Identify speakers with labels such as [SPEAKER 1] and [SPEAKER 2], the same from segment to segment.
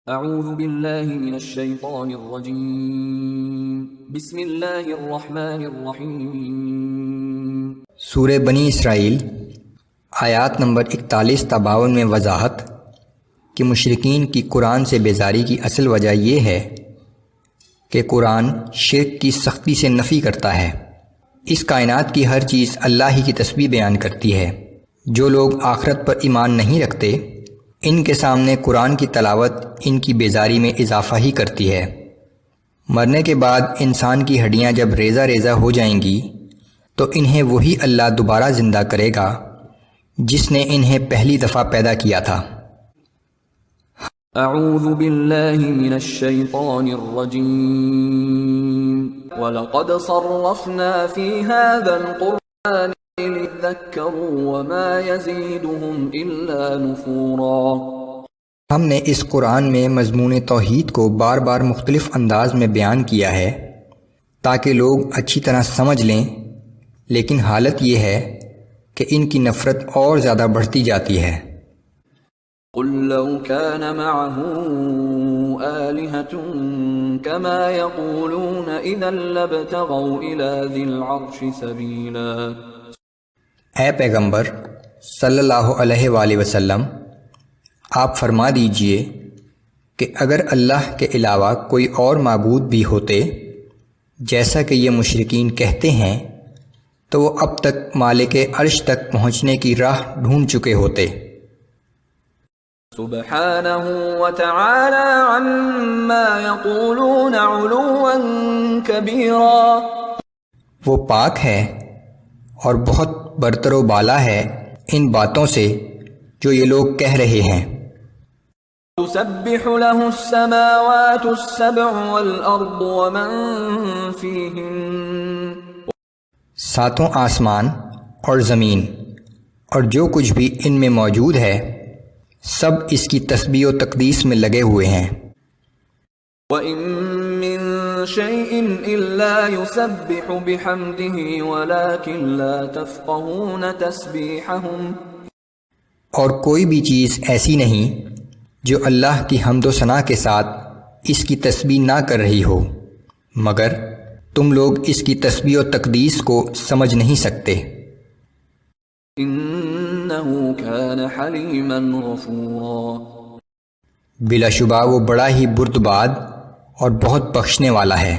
[SPEAKER 1] اعوذ باللہ من الشیطان الرجیم بسم اللہ الرحمن الرحیم۔
[SPEAKER 2] سورہ بنی اسرائیل آیات نمبر 41 تا 52 میں وضاحت کہ مشرکین کی قرآن سے بیزاری کی اصل وجہ یہ ہے کہ قرآن شرک کی سختی سے نفی کرتا ہے۔ اس کائنات کی ہر چیز اللہ ہی کی تسبیح بیان کرتی ہے۔ جو لوگ آخرت پر ایمان نہیں رکھتے ان کے سامنے قرآن کی تلاوت ان کی بیزاری میں اضافہ ہی کرتی ہے۔ مرنے کے بعد انسان کی ہڈیاں جب ریزہ ریزہ ہو جائیں گی تو انہیں وہی اللہ دوبارہ زندہ کرے گا جس نے انہیں پہلی دفعہ پیدا کیا تھا۔
[SPEAKER 1] اعوذ باللہ من الشیطان الرجیم وَلَقَدْ صَرَّفْنَا فِي هَذَا الْقُرْآنِ لِيَذَّكَّرُوا وَمَا يَزِيدُهُمْ إِلَّا نُفُورًا۔
[SPEAKER 2] ہم نے اس قرآن میں مضمون توحید کو بار بار مختلف انداز میں بیان کیا ہے تاکہ لوگ اچھی طرح سمجھ لیں، لیکن حالت یہ ہے کہ ان کی نفرت اور زیادہ بڑھتی جاتی ہے۔
[SPEAKER 1] قُلْ لَوْ كَانَ مَعَهُ آلِهَةٌ كَمَا يَقُولُونَ إِذًا لَابْتَغَوْا إِلَى ذِي الْعَرْشِ سَبِيلًا۔
[SPEAKER 2] اے پیغمبر صلی اللہ علیہ وآلہ وسلم، آپ فرما دیجئے کہ اگر اللہ کے علاوہ کوئی اور معبود بھی ہوتے جیسا کہ یہ مشرکین کہتے ہیں تو وہ اب تک مالک عرش تک پہنچنے کی راہ ڈھونڈ چکے ہوتے۔
[SPEAKER 1] سبحانہ وتعالی عما یقولون علوا کبیرا۔
[SPEAKER 2] وہ پاک ہے اور بہت برتر و بالا ہے ان باتوں سے جو یہ لوگ کہہ رہے ہیں۔
[SPEAKER 1] تسبح له السماوات السبع والارض ومن فیہن۔
[SPEAKER 2] ساتوں آسمان اور زمین اور جو کچھ بھی ان میں موجود ہے سب اس کی تسبیح و تقدیس میں لگے ہوئے ہیں۔
[SPEAKER 1] وَإِن مِّن شَيْءٍ إِلَّا يُسَبِّحُ بِحَمْدِهِ وَلَكِن لَّا تَفْقَهُونَ تَسْبِيحَهُمْ۔
[SPEAKER 2] اور کوئی بھی چیز ایسی نہیں جو اللہ کی حمد و ثنا کے ساتھ اس کی تسبیح نہ کر رہی ہو، مگر تم لوگ اس کی تسبیح و تقدیس کو سمجھ نہیں سکتے۔
[SPEAKER 1] انہ کان حلیما غفورا۔
[SPEAKER 2] بلا شبہ وہ بڑا ہی بردباد اور بہت بخشنے والا ہے۔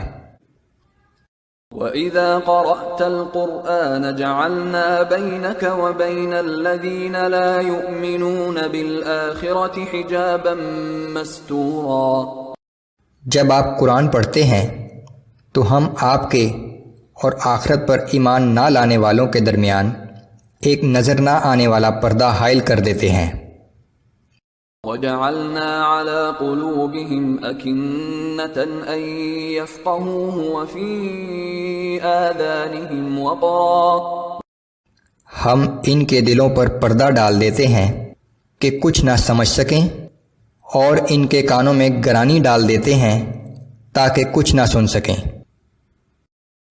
[SPEAKER 1] وَإِذَا قَرَأْتَ الْقُرْآنَ جَعَلْنَا بَيْنَكَ وَبَيْنَ الَّذِينَ لَا يُؤْمِنُونَ بِالْآخِرَةِ حِجَابًا مَسْتُورًا۔
[SPEAKER 2] جب آپ قرآن پڑھتے ہیں تو ہم آپ کے اور آخرت پر ایمان نہ لانے والوں کے درمیان ایک نظر نہ آنے والا پردہ حائل کر دیتے ہیں۔
[SPEAKER 1] وَجَعَلْنَا عَلَى قُلُوبِهِمْ أَكِنَّةً أَن يَفْقَهُوهُ وَفِي آذَانِهِمْ وَقْرًا۔
[SPEAKER 2] ہم ان کے دلوں پر پردہ ڈال دیتے ہیں کہ کچھ نہ سمجھ سکیں، اور ان کے کانوں میں گرانی ڈال دیتے ہیں تاکہ کچھ نہ سن سکیں۔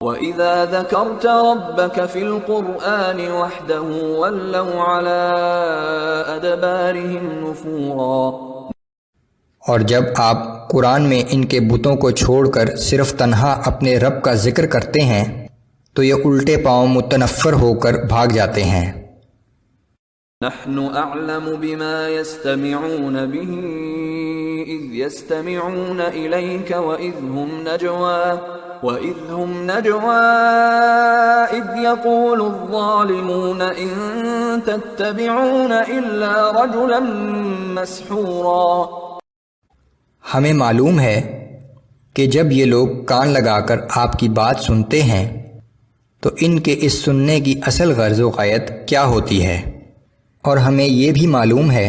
[SPEAKER 1] وَإِذَا ذَكَرْتَ رَبَّكَ فِي الْقُرْآنِ وَحْدَهُ وَلَّوْا عَلَىٰ أَدْبَارِهِمْ نُفُورًا۔
[SPEAKER 2] اور جب آپ قرآن میں ان کے بتوں کو چھوڑ کر صرف تنہا اپنے رب کا ذکر کرتے ہیں تو یہ الٹے پاؤں متنفر ہو کر بھاگ جاتے ہیں۔
[SPEAKER 1] نحن اعلم بما يستمعون به اذ يستمعون اليك واذ هم نجوى اذ يقول الظالمون ان تتبعون الا رجلا مسحورا۔
[SPEAKER 2] ہمیں معلوم ہے کہ جب یہ لوگ کان لگا کر آپ کی بات سنتے ہیں تو ان کے اس سننے کی اصل غرض و غایت کیا ہوتی ہے، اور ہمیں یہ بھی معلوم ہے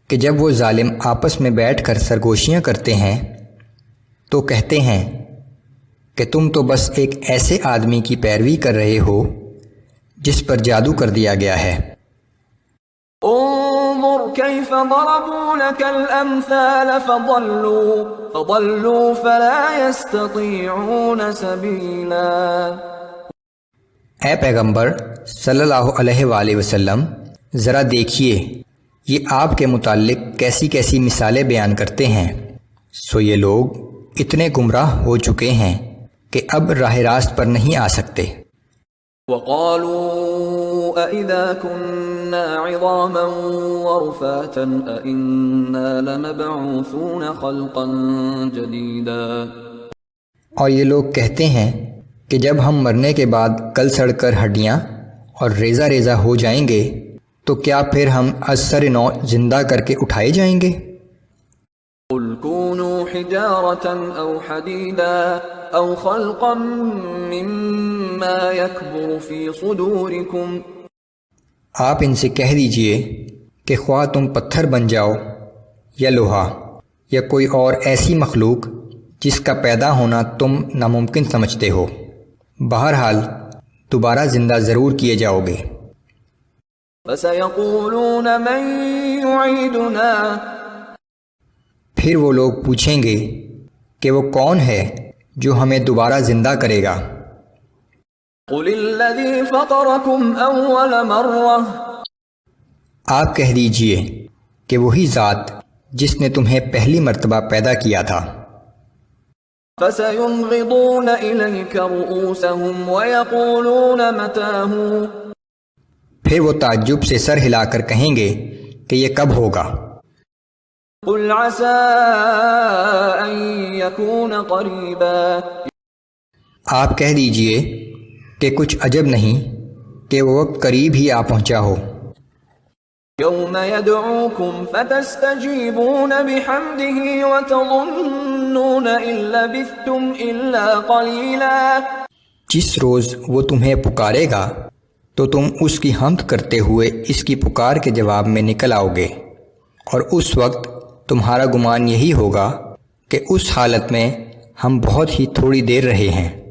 [SPEAKER 2] کہ جب وہ ظالم آپس میں بیٹھ کر سرگوشیاں کرتے ہیں تو کہتے ہیں کہ تم تو بس ایک ایسے آدمی کی پیروی کر رہے ہو جس پر جادو کر دیا گیا ہے۔
[SPEAKER 1] انظر كيف ضربوا لك الامثال فضلوا فلا يستطيعون سبيلا۔
[SPEAKER 2] اے پیغمبر صلی اللہ علیہ وآلہ وسلم، ذرا دیکھیے یہ آپ کے متعلق کیسی کیسی مثالیں بیان کرتے ہیں، سو یہ لوگ اتنے گمراہ ہو چکے ہیں کہ اب راہ راست پر نہیں آ سکتے۔
[SPEAKER 1] وقالوا أَإِذَا كُنَّا عِظَامًا وَرُفَاتًا أَإِنَّا لَمَبْعُوثُونَ خَلْقًا جَدِيدًا۔
[SPEAKER 2] اور یہ لوگ کہتے ہیں کہ جب ہم مرنے کے بعد کل سڑ کر ہڈیاں اور ریزہ ریزہ ہو جائیں گے تو کیا پھر ہم از سر نو زندہ کر کے اٹھائے جائیں گے؟
[SPEAKER 1] قُلْ كُونُوا حِجَارَةً أَوْ حَدِيدًا أَوْ خَلْقًا مِّمَّا يَكْبُرُ فِي صُدُورِكُمْ۔
[SPEAKER 2] آپ ان سے کہہ دیجئے کہ خواہ تم پتھر بن جاؤ یا لوہا یا کوئی اور ایسی مخلوق جس کا پیدا ہونا تم ناممکن سمجھتے ہو، بہرحال دوبارہ زندہ ضرور کیے جاؤ گے۔
[SPEAKER 1] فَسَيَقُولُونَ مَن يُعِيدُنَا۔
[SPEAKER 2] پھر وہ لوگ پوچھیں گے کہ وہ کون ہے جو ہمیں دوبارہ زندہ کرے گا؟
[SPEAKER 1] قُلِ الَّذِي فَطَرَكُمْ أَوَّلَ مَرَّةٍ۔
[SPEAKER 2] آپ کہہ دیجئے کہ وہی ذات جس نے تمہیں پہلی مرتبہ پیدا کیا تھا۔
[SPEAKER 1] فَسَيُنْغِضُونَ إِلَيْكَ رُؤُوسَهُمْ وَيَقُولُونَ مَتَىٰ۔
[SPEAKER 2] پھر وہ تعجب سے سر ہلا کر کہیں گے کہ یہ کب ہوگا؟
[SPEAKER 1] قُلْ عَسَىٰ أَن يَكُونَ قَرِيبًا۔
[SPEAKER 2] آپ کہہ دیجئے کہ کچھ عجب نہیں کہ وہ وقت قریب ہی آ پہنچا ہو۔
[SPEAKER 1] يَوْمَ يَدْعُوكُمْ فَتَسْتَجِيبُونَ بِحَمْدِهِ وَتَظُنُّونَ إِن لَّبِثْتُمْ إِلَّا قَلِيلًا۔
[SPEAKER 2] جس روز وہ تمہیں پکارے گا تو تم اس کی حمد کرتے ہوئے اس کی پکار کے جواب میں نکل آؤ گے، اور اس وقت تمہارا گمان یہی ہوگا کہ اس حالت میں ہم بہت ہی تھوڑی دیر رہے ہیں۔